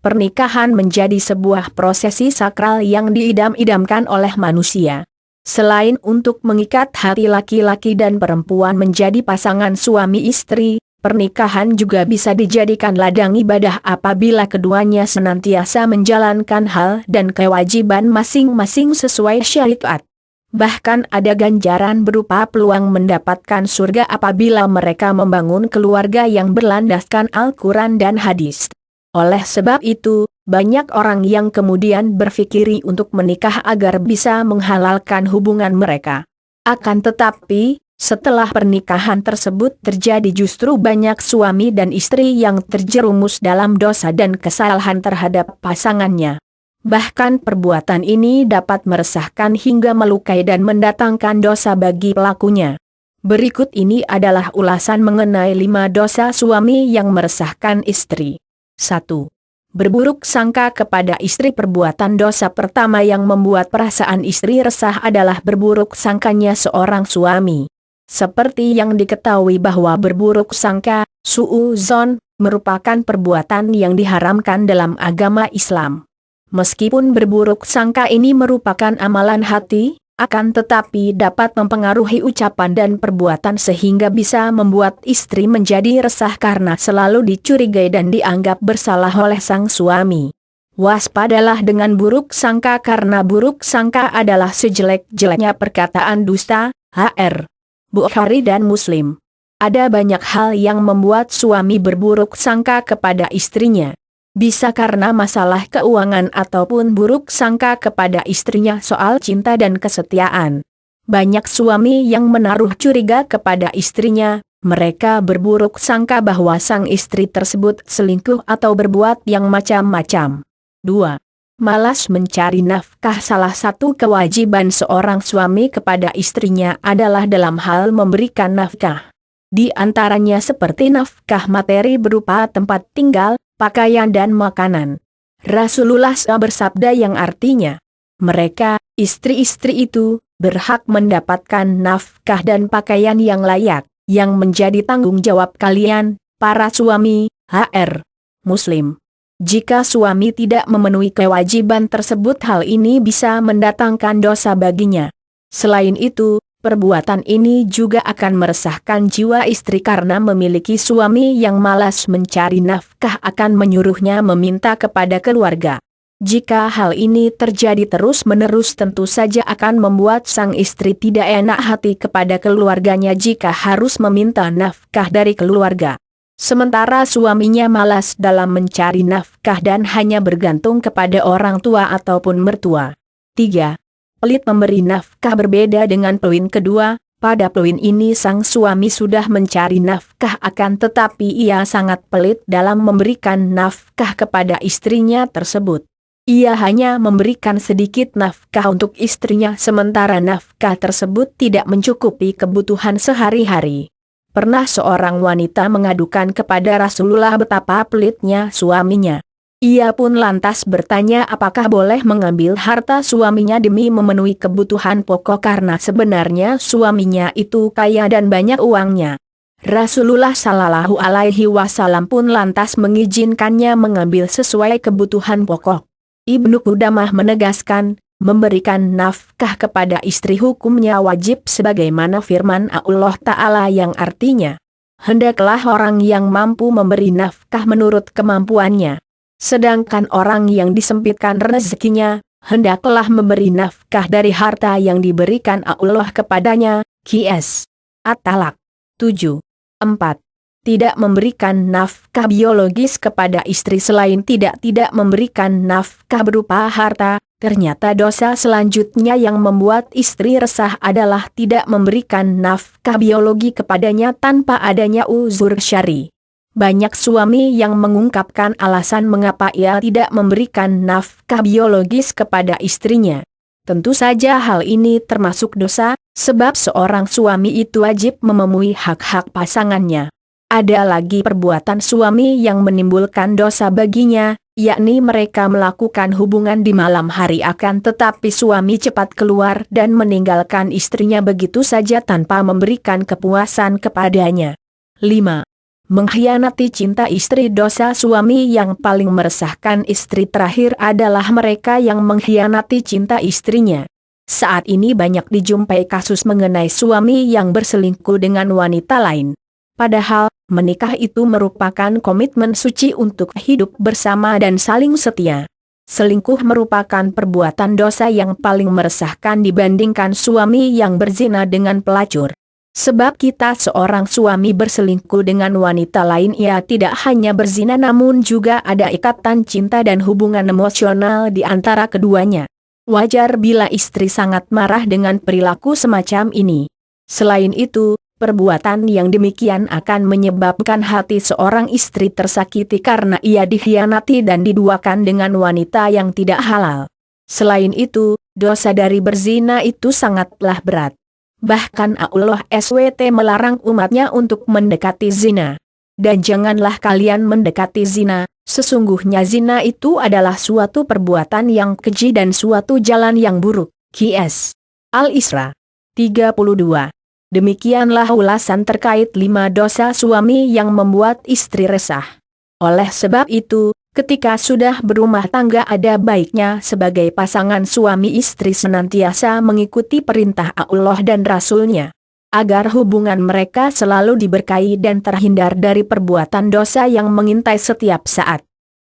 pernikahan menjadi sebuah prosesi sakral yang diidam-idamkan oleh manusia. Selain untuk mengikat hati laki-laki dan perempuan menjadi pasangan suami istri, pernikahan juga bisa dijadikan ladang ibadah apabila keduanya senantiasa menjalankan hal dan kewajiban masing-masing sesuai syariat. Bahkan ada ganjaran berupa peluang mendapatkan surga apabila mereka membangun keluarga yang berlandaskan Al-Quran dan hadis. Oleh sebab itu, banyak orang yang kemudian berpikir untuk menikah agar bisa menghalalkan hubungan mereka. Akan tetapi, setelah pernikahan tersebut terjadi justru banyak suami dan istri yang terjerumus dalam dosa dan kesalahan terhadap pasangannya. Bahkan perbuatan ini dapat meresahkan hingga melukai dan mendatangkan dosa bagi pelakunya. Berikut ini adalah ulasan mengenai 5 dosa suami yang meresahkan istri. 1. Berburuk sangka kepada istri. Perbuatan dosa pertama yang membuat perasaan istri resah adalah berburuk sangkanya seorang suami. Seperti yang diketahui bahwa berburuk sangka, su'uzon, merupakan perbuatan yang diharamkan dalam agama Islam. Meskipun berburuk sangka ini merupakan amalan hati, akan tetapi dapat mempengaruhi ucapan dan perbuatan sehingga bisa membuat istri menjadi resah karena selalu dicurigai dan dianggap bersalah oleh sang suami. Waspadalah dengan buruk sangka karena buruk sangka adalah sejelek-jeleknya perkataan dusta. Hr. Bukhari dan Muslim. Ada banyak hal yang membuat suami berburuk sangka kepada istrinya. Bisa karena masalah keuangan ataupun buruk sangka kepada istrinya soal cinta dan kesetiaan. Banyak suami yang menaruh curiga kepada istrinya, mereka berburuk sangka bahwa sang istri tersebut selingkuh atau berbuat yang macam-macam. 2. Malas mencari nafkah. Salah satu kewajiban seorang suami kepada istrinya adalah dalam hal memberikan nafkah. Di antaranya seperti nafkah materi berupa tempat tinggal, pakaian dan makanan. Rasulullah SAW bersabda yang artinya, mereka, istri-istri itu, berhak mendapatkan nafkah dan pakaian yang layak, yang menjadi tanggung jawab kalian, para suami. Hr. Muslim. Jika suami tidak memenuhi kewajiban tersebut, hal ini bisa mendatangkan dosa baginya. Selain itu, perbuatan ini juga akan meresahkan jiwa istri karena memiliki suami yang malas mencari nafkah akan menyuruhnya meminta kepada keluarga. Jika hal ini terjadi terus-menerus tentu saja akan membuat sang istri tidak enak hati kepada keluarganya jika harus meminta nafkah dari keluarga. Sementara suaminya malas dalam mencari nafkah dan hanya bergantung kepada orang tua ataupun mertua. 3. Pelit memberi nafkah. Berbeda dengan poin kedua, pada poin ini sang suami sudah mencari nafkah akan tetapi ia sangat pelit dalam memberikan nafkah kepada istrinya tersebut. Ia hanya memberikan sedikit nafkah untuk istrinya sementara nafkah tersebut tidak mencukupi kebutuhan sehari-hari. Pernah seorang wanita mengadukan kepada Rasulullah betapa pelitnya suaminya. Ia pun lantas bertanya apakah boleh mengambil harta suaminya demi memenuhi kebutuhan pokok karena sebenarnya suaminya itu kaya dan banyak uangnya. Rasulullah Shallallahu Alaihi Wasallam pun lantas mengizinkannya mengambil sesuai kebutuhan pokok. Ibnu Qudamah menegaskan, memberikan nafkah kepada istri hukumnya wajib sebagaimana firman Allah Ta'ala yang artinya, hendaklah orang yang mampu memberi nafkah menurut kemampuannya. Sedangkan orang yang disempitkan rezekinya, hendaklah memberi nafkah dari harta yang diberikan Allah kepadanya. Qs. At-Talaq. 7. 4. Tidak memberikan nafkah biologis kepada istri selain tidak memberikan nafkah berupa harta. Ternyata dosa selanjutnya yang membuat istri resah adalah tidak memberikan nafkah biologi kepadanya tanpa adanya uzur syar'i. Banyak suami yang mengungkapkan alasan mengapa ia tidak memberikan nafkah biologis kepada istrinya. Tentu saja hal ini termasuk dosa, sebab seorang suami itu wajib memenuhi hak-hak pasangannya. Ada lagi perbuatan suami yang menimbulkan dosa baginya, yakni mereka melakukan hubungan di malam hari akan tetapi suami cepat keluar dan meninggalkan istrinya begitu saja tanpa memberikan kepuasan kepadanya. 5. Mengkhianati cinta istri. Dosa suami yang paling meresahkan istri terakhir adalah mereka yang mengkhianati cinta istrinya. Saat ini banyak dijumpai kasus mengenai suami yang berselingkuh dengan wanita lain. Padahal, menikah itu merupakan komitmen suci untuk hidup bersama dan saling setia. Selingkuh merupakan perbuatan dosa yang paling meresahkan dibandingkan suami yang berzina dengan pelacur. Sebab kita seorang suami berselingkuh dengan wanita lain, ia tidak hanya berzina namun juga ada ikatan cinta dan hubungan emosional di antara keduanya. Wajar bila istri sangat marah dengan perilaku semacam ini. Selain itu, perbuatan yang demikian akan menyebabkan hati seorang istri tersakiti karena ia dikhianati dan diduakan dengan wanita yang tidak halal. Selain itu, dosa dari berzina itu sangatlah berat. Bahkan Allah SWT melarang umatnya untuk mendekati zina. Dan janganlah kalian mendekati zina, sesungguhnya zina itu adalah suatu perbuatan yang keji dan suatu jalan yang buruk. Qs. Al-Isra 32. Demikianlah ulasan terkait 5 dosa suami yang membuat istri resah. Oleh sebab itu, ketika sudah berumah tangga ada baiknya sebagai pasangan suami istri senantiasa mengikuti perintah Allah dan Rasul-Nya, agar hubungan mereka selalu diberkahi dan terhindar dari perbuatan dosa yang mengintai setiap saat.